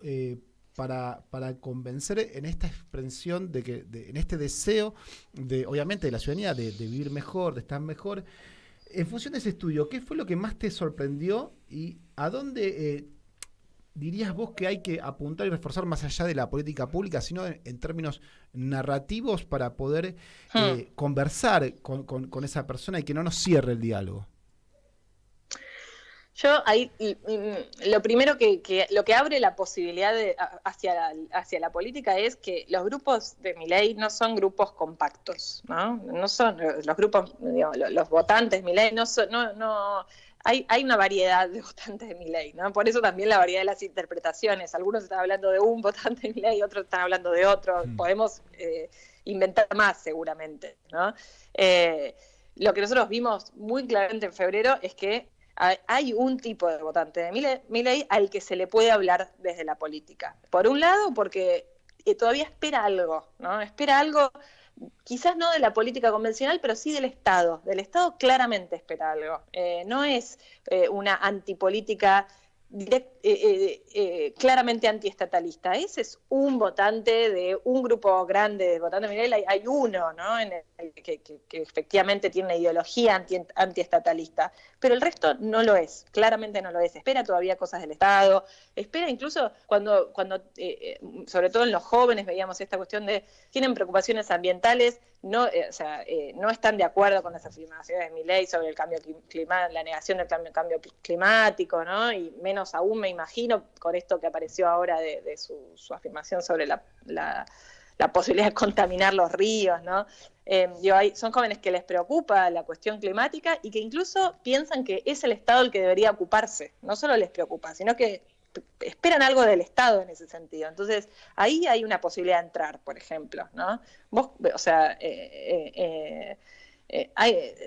para convencer en esta expresión en este deseo de, obviamente, de la ciudadanía de vivir mejor, de estar mejor? En función de ese estudio, ¿qué fue lo que más te sorprendió y a dónde dirías vos que hay que apuntar y reforzar más allá de la política pública, sino en términos narrativos para poder conversar con esa persona y que no nos cierre el diálogo? Yo ahí, lo primero lo que abre la posibilidad hacia la política es que los grupos de Milei no son grupos compactos, ¿no? No son los grupos, digamos, los votantes de Milei hay una variedad de votantes de Milei, ¿no? Por eso también la variedad de las interpretaciones. Algunos están hablando de un votante de Milei, otros están hablando de otro. Podemos inventar más seguramente, ¿no? Lo que nosotros vimos muy claramente en febrero es que hay un tipo de votante de Milei al que se le puede hablar desde la política. Por un lado, porque todavía espera algo, ¿no? Espera algo, quizás no de la política convencional, pero sí del Estado. Del Estado claramente espera algo. No es una antipolítica claramente antiestatalista. Ese es un votante de un grupo grande de votantes de Milei. Hay uno, ¿no? Que efectivamente tiene una ideología antiestatalista, pero el resto no lo es, claramente no lo es. Espera todavía cosas del Estado, espera incluso cuando sobre todo en los jóvenes veíamos esta cuestión de tienen preocupaciones ambientales, no están de acuerdo con las afirmaciones de Milei sobre el cambio climático, la negación del cambio climático, ¿no? Y menos aún me imagino con esto que apareció ahora de su afirmación sobre la posibilidad de contaminar los ríos, ¿no? Son jóvenes que les preocupa la cuestión climática y que incluso piensan que es el Estado el que debería ocuparse. No solo les preocupa, sino que esperan algo del Estado en ese sentido. Entonces, ahí hay una posibilidad de entrar, por ejemplo, ¿no?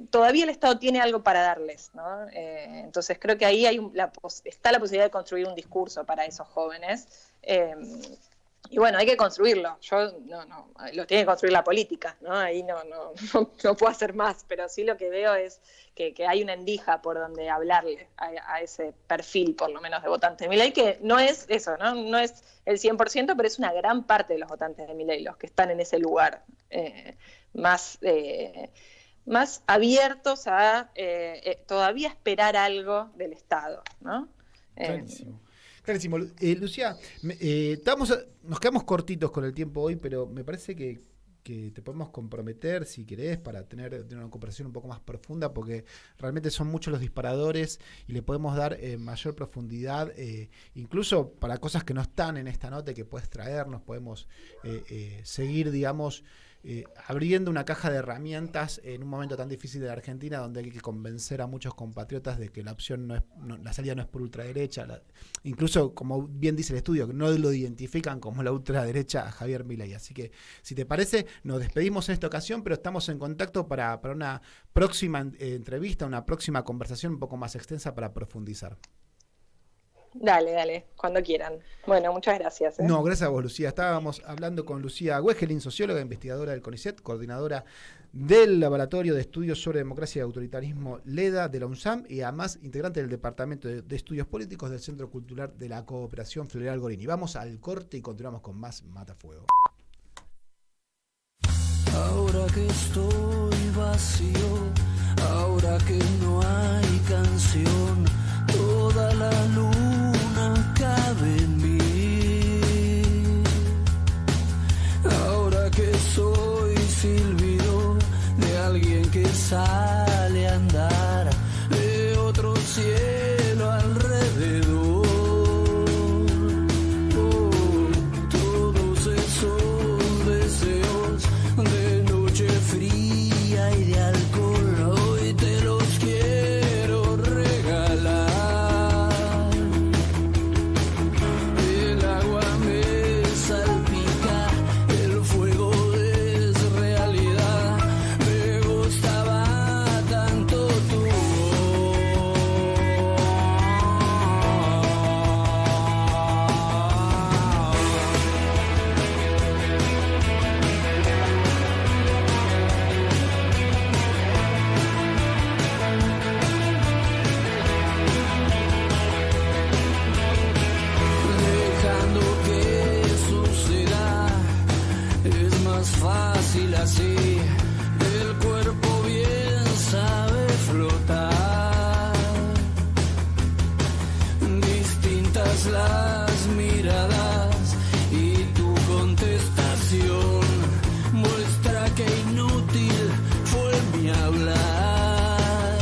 Todavía el Estado tiene algo para darles, ¿no? Entonces, creo que ahí está la posibilidad de construir un discurso para esos jóvenes. Y bueno, hay que construirlo. Lo tiene que construir la política, ¿no? Ahí no puedo hacer más, pero sí lo que veo es que hay una endija por donde hablarle a ese perfil, por lo menos, de votantes de Milei, que no es eso, ¿no? No es el 100%, pero es una gran parte de los votantes de Milei los que están en ese lugar más abiertos a todavía esperar algo del Estado, ¿no? Clarísimo. Lucía, nos quedamos cortitos con el tiempo hoy, pero me parece que te podemos comprometer, si querés, para tener una conversación un poco más profunda, porque realmente son muchos los disparadores y le podemos dar mayor profundidad, incluso para cosas que no están en esta nota y que puedes traernos, podemos seguir, digamos, abriendo una caja de herramientas en un momento tan difícil de la Argentina, donde hay que convencer a muchos compatriotas de que la opción la salida no es por ultraderecha, incluso, como bien dice el estudio, que no lo identifican como la ultraderecha a Javier Milei. Así que, si te parece, nos despedimos en esta ocasión, pero estamos en contacto para una próxima entrevista, una próxima conversación un poco más extensa para profundizar. Dale, cuando quieran. Bueno, muchas gracias. No, gracias a vos, Lucía. Estábamos hablando con Lucía Wegelin, socióloga, investigadora del CONICET, coordinadora del Laboratorio de Estudios sobre Democracia y Autoritarismo LEDA de la UNSAM y además integrante del Departamento de Estudios Políticos del Centro Cultural de la Cooperación Floreal Gorini. Vamos al corte y continuamos con más Matafuego. Ahora que estoy vacío, ahora que no hay canción, toda la luna cabe en mí. Ahora que soy silbido de alguien que sale a andar, de otro cielo alrededor. Todos esos deseos de noche fría y de alcohol, hoy te los quiero regalar. todas las miradas y tu contestación muestra que inútil fue mi hablar.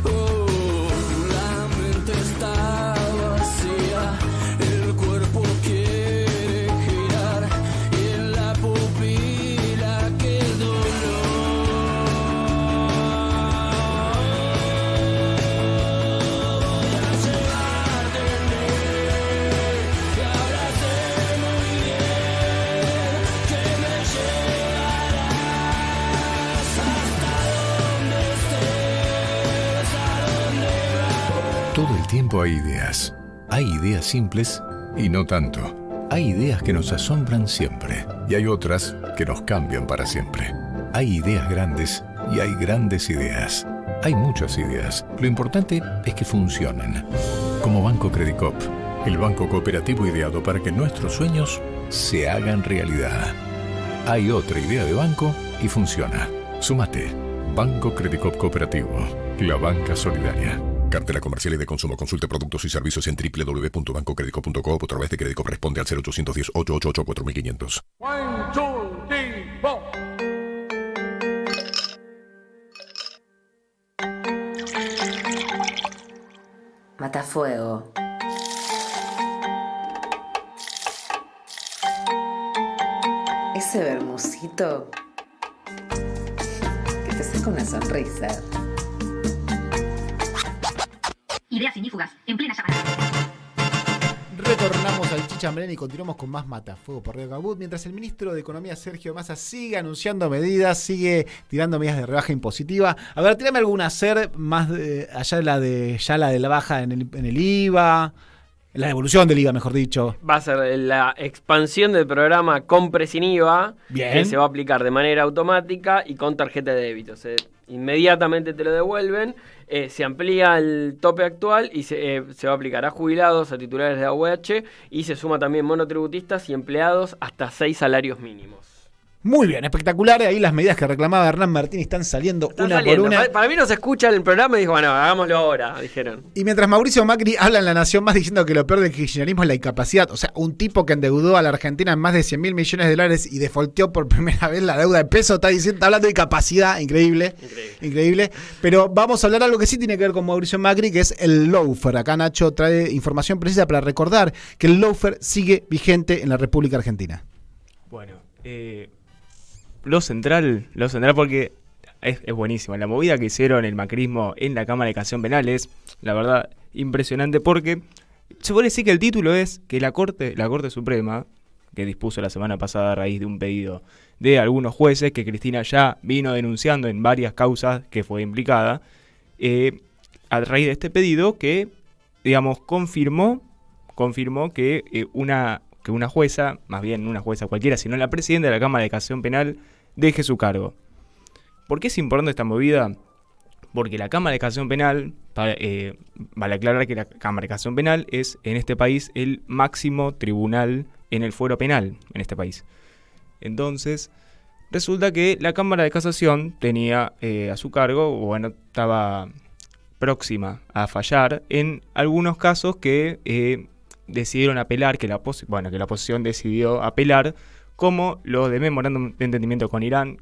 Oh, la mente está vacía, el cuerpo quiere girar y en la pupila que el Todo el tiempo hay ideas. Hay ideas simples y no tanto. Hay ideas que nos asombran siempre y hay otras que nos cambian para siempre. Hay ideas grandes y hay grandes ideas. Hay muchas ideas. Lo importante es que funcionen. Como Banco Credicop, el banco cooperativo ideado para que nuestros sueños se hagan realidad. Hay otra idea de banco y funciona. Súmate. Banco Credicop Cooperativo. La banca solidaria. Cartela comercial y de consumo. Consulte productos y servicios en www.bancocredico.co o a través de Credicop. Responde al 0810-888-4500. 1, 2, 3, 4. Matafuego. Ese bermucito que te saca una sonrisa. Ideas ignífugas, en plena llamarada. Retornamos al Chichambrén y continuamos con más Matafuego por Radio Caput, mientras el ministro de Economía, Sergio Massa, sigue anunciando medidas, sigue tirando medidas de rebaja impositiva. A ver, tírame alguna más allá de la de la baja en el IVA, la devolución del IVA, mejor dicho. Va a ser la expansión del programa Compre sin IVA, Bien. que se va a aplicar de manera automática y con tarjeta de débito. Inmediatamente te lo devuelven, se amplía el tope actual y se va a aplicar a jubilados, a titulares de AUH y se suma también monotributistas y empleados hasta 6 salarios mínimos. Muy bien, espectacular. Ahí las medidas que reclamaba Hernán Martín están saliendo una por una. Para mí no se escucha el programa y dijo, bueno, hagámoslo ahora, dijeron. Y mientras Mauricio Macri habla en La Nación Más diciendo que lo peor del kirchnerismo es la incapacidad, o sea, un tipo que endeudó a la Argentina en más de 100.000 millones de dólares y defaulteó por primera vez la deuda de peso, está hablando de incapacidad, increíble. Pero vamos a hablar algo que sí tiene que ver con Mauricio Macri, que es el lawfare. Acá Nacho trae información precisa para recordar que el lawfare sigue vigente en la República Argentina. Bueno, Lo central porque es buenísimo. La movida que hicieron el macrismo en la Cámara de Casación Penal es, la verdad, impresionante porque se puede decir que el título es que la Corte Suprema, que dispuso la semana pasada a raíz de un pedido de algunos jueces que Cristina ya vino denunciando en varias causas que fue implicada, a raíz de este pedido que, digamos, confirmó que una jueza, más bien una jueza cualquiera, sino la presidenta de la Cámara de Casación Penal, deje su cargo. ¿Por qué es importante esta movida? Porque la Cámara de Casación Penal, vale aclarar que la Cámara de Casación Penal es en este país el máximo tribunal en el fuero penal en este país. Entonces, resulta que la Cámara de Casación tenía a su cargo, estaba próxima a fallar en algunos casos que decidieron apelar, que la oposición decidió apelar, como los de memorándum de entendimiento con Irán,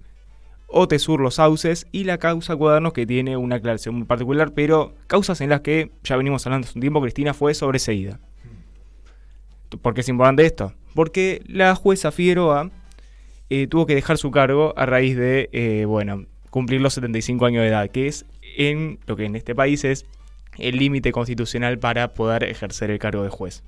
OTESUR, los sauces y la causa Cuadernos, que tiene una aclaración muy particular, pero causas en las que ya venimos hablando hace un tiempo. Cristina fue sobreseída. ¿Por qué es importante esto? Porque la jueza Figueroa tuvo que dejar su cargo a raíz de cumplir los 75 años de edad, que es en lo que en este país es el límite constitucional para poder ejercer el cargo de juez.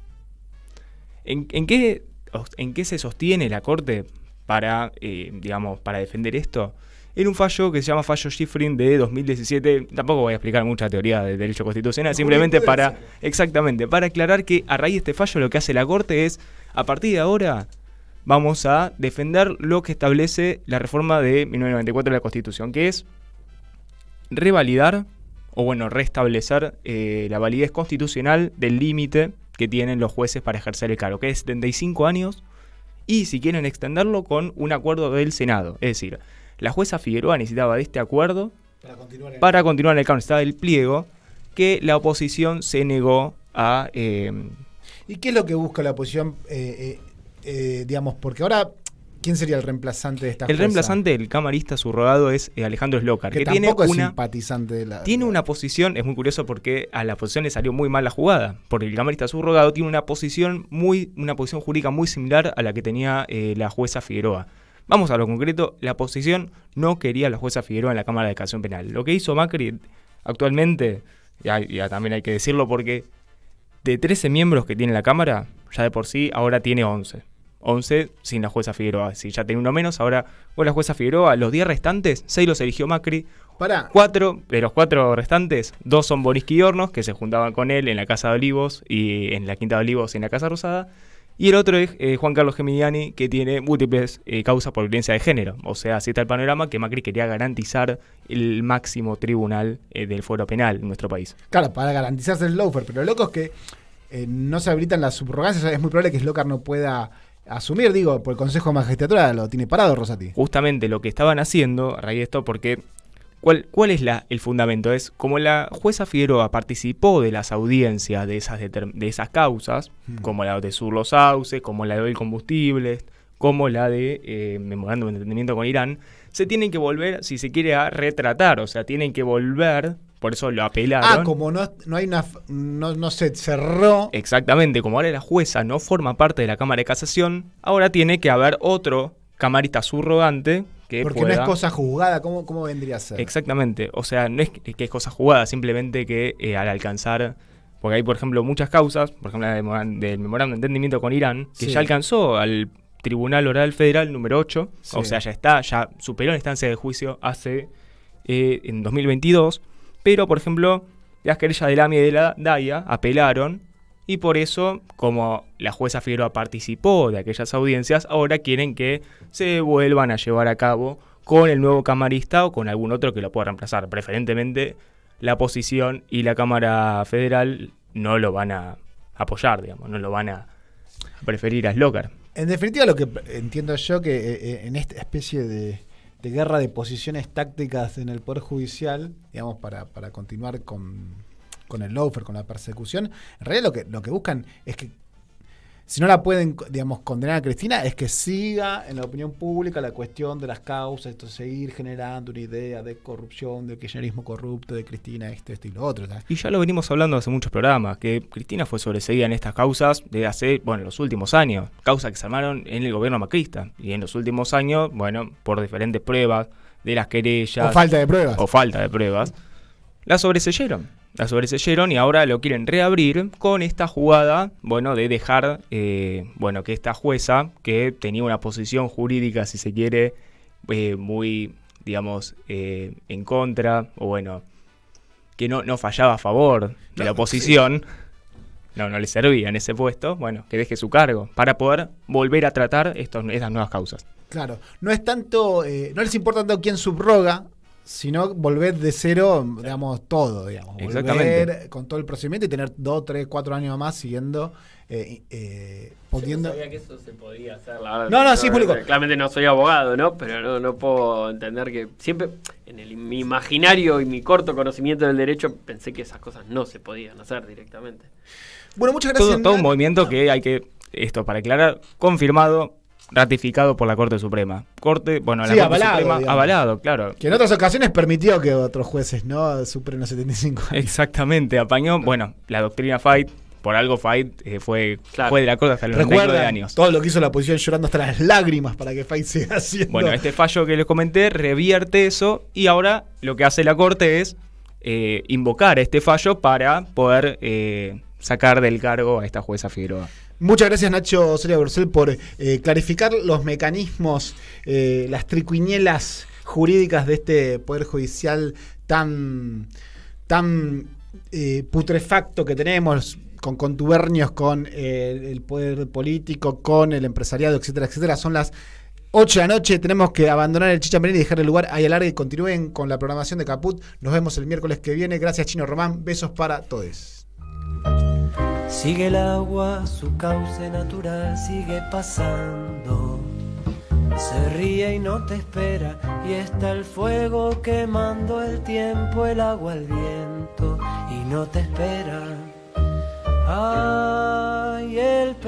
¿En qué se sostiene la Corte para defender esto? En un fallo que se llama fallo Schifrin de 2017. Tampoco voy a explicar mucha teoría de derecho constitucional, simplemente para aclarar que a raíz de este fallo lo que hace la Corte es, a partir de ahora, vamos a defender lo que establece la reforma de 1994 de la Constitución, que es revalidar restablecer la validez constitucional del límite que tienen los jueces para ejercer el cargo, que es 75 años, y si quieren extenderlo con un acuerdo del Senado. Es decir, la jueza Figueroa necesitaba de este acuerdo para continuar en el cargo. Estaba el pliego que la oposición se negó a ¿Y qué es lo que busca la oposición? Digamos, porque ahora, ¿quién sería el reemplazante de esta El jueza? reemplazante del camarista subrogado es Alejandro Slokar, Que tiene tampoco es una simpatizante de la... Tiene una posición, es muy curioso porque a la oposición le salió muy mal la jugada, porque el camarista subrogado tiene una posición jurídica muy similar a la que tenía la jueza Figueroa. Vamos a lo concreto, la oposición no quería a la jueza Figueroa en la Cámara de Casación Penal. Lo que hizo Macri actualmente, ya también hay que decirlo porque de 13 miembros que tiene la Cámara, ya de por sí ahora tiene 11. 11 sin la jueza Figueroa. Si ya tenía uno menos, ahora con la jueza Figueroa, los 10 restantes, 6 los eligió Macri. 4 de los 4 restantes, 2 son Boriski y Hornos, que se juntaban con él en la Casa de Olivos y en la Quinta de Olivos y en la Casa Rosada. Y el otro es Juan Carlos Geminiani, que tiene múltiples causas por violencia de género. O sea, así está el panorama que Macri quería garantizar el máximo tribunal del fuero penal en nuestro país. Claro, para garantizarse el lawfare, pero lo loco es que no se habilitan las subrogancias. Es muy probable que Slokar no pueda asumir, digo, por el Consejo de Magistratura lo tiene parado Rosati. Justamente lo que estaban haciendo a raíz de esto, porque ¿cuál es el fundamento? Es como la jueza Figueroa participó de las audiencias de esas causas, como la de Sur los Sauces, como la de Oil Combustibles, como la de Memorándum de Entendimiento con Irán, se tienen que volver, si se quiere, a retratar, o sea, tienen que volver. Por eso lo apelaron. Como no hay una... No se cerró. Exactamente, como ahora la jueza no forma parte de la Cámara de Casación, ahora tiene que haber otro camarista subrogante que porque pueda... no es cosa juzgada, ¿cómo vendría a ser? Exactamente, o sea, no es que es cosa jugada, simplemente que al alcanzar... Porque hay, por ejemplo, muchas causas, por ejemplo, la del Memorándum de Entendimiento con Irán, que sí, ya alcanzó al Tribunal Oral Federal número 8, sí, o sea, ya superó la instancia de juicio hace en 2022, pero, por ejemplo, las querellas de la AMI y de la DAIA apelaron y por eso, como la jueza Figueroa participó de aquellas audiencias, ahora quieren que se vuelvan a llevar a cabo con el nuevo camarista o con algún otro que lo pueda reemplazar. Preferentemente, la oposición y la Cámara Federal no lo van a apoyar, digamos, no lo van a preferir a Slokar. En definitiva, lo que entiendo yo que en esta especie de guerra de posiciones tácticas en el Poder Judicial, digamos, para continuar con el lawfare, con la persecución, en realidad lo que buscan es que, si no la pueden, digamos, condenar a Cristina, es que siga en la opinión pública la cuestión de las causas, esto, seguir generando una idea de corrupción, de kirchnerismo corrupto, de Cristina esto y lo otro, ¿sabes? Y ya lo venimos hablando hace muchos programas, que Cristina fue sobreseída en estas causas desde hace, los últimos años, causas que se armaron en el gobierno macrista, y en los últimos años, por diferentes pruebas de las querellas... O falta de pruebas. La sobreseyeron y ahora lo quieren reabrir con esta jugada, de dejar, que esta jueza, que tenía una posición jurídica, si se quiere, muy, digamos, en contra, o que no fallaba a favor de la oposición, no le servía en ese puesto, que deje su cargo para poder volver a tratar estas nuevas causas. Claro, no es tanto, no les importa tanto quién subroga, sino volver de cero, digamos, todo, digamos. Exactamente. Volver con todo el procedimiento y tener 2, 3, 4 años más siguiendo, pudiendo... Yo no sabía que eso se podía hacer, la verdad. No, sí, público. Claramente no soy abogado, ¿no? Pero no puedo entender que siempre, mi imaginario y mi corto conocimiento del derecho, pensé que esas cosas no se podían hacer directamente. Bueno, muchas gracias. Todo un movimiento que hay que, esto para aclarar, confirmado, ratificado por la Corte Suprema. La Corte Suprema avalado, claro. Que en otras ocasiones permitió que otros jueces no superen los 75 años. Exactamente, apañó, la doctrina Fait, por algo Fait fue de la Corte hasta los 99 años. Todo lo que hizo la oposición llorando hasta las lágrimas para que Fait siga haciendo. Este fallo que les comenté revierte eso y ahora lo que hace la Corte es invocar este fallo para poder sacar del cargo a esta jueza Figueroa. Muchas gracias, Nacho Soria Borcel, por clarificar los mecanismos, las triquiñuelas jurídicas de este Poder Judicial tan putrefacto que tenemos, con contubernios con el poder político, con el empresariado, etcétera, etcétera. Son las 8 de la noche, tenemos que abandonar el Chicha Menil y dejarle lugar a Alargue y continúen con la programación de Caput. Nos vemos el miércoles que viene. Gracias, Chino Román. Besos para todos. Sigue el agua, su cauce natural sigue pasando. Se ríe y no te espera, y está el fuego quemando el tiempo, el agua, el viento, y no te espera. Ay,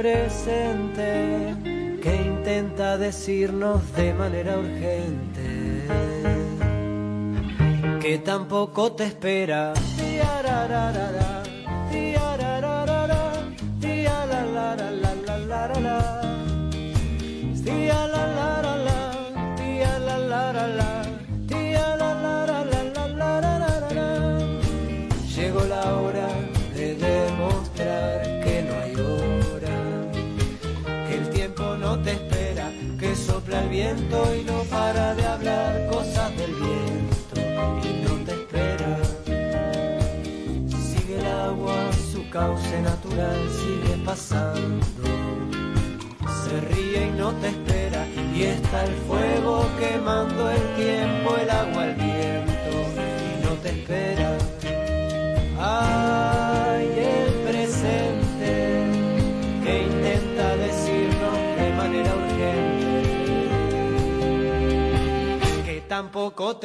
presente que intenta decirnos de manera urgente que tampoco te espera. Tiarararara, tiarararara, tialalaralalarala, tialalarala, tialalarala, tialalaralalarala. Llegó la hora de demostrar que no hay hora, que el tiempo no te espera, que sopla el viento y no para de hablar cosas del viento y no te espera. Sigue el agua, su cauce natural sigue pasando, se ríe y no te espera, y está el fuego quemando el tiempo, el agua, el viento y no te espera. Ay, el presente que intenta decirnos de manera urgente que tampoco te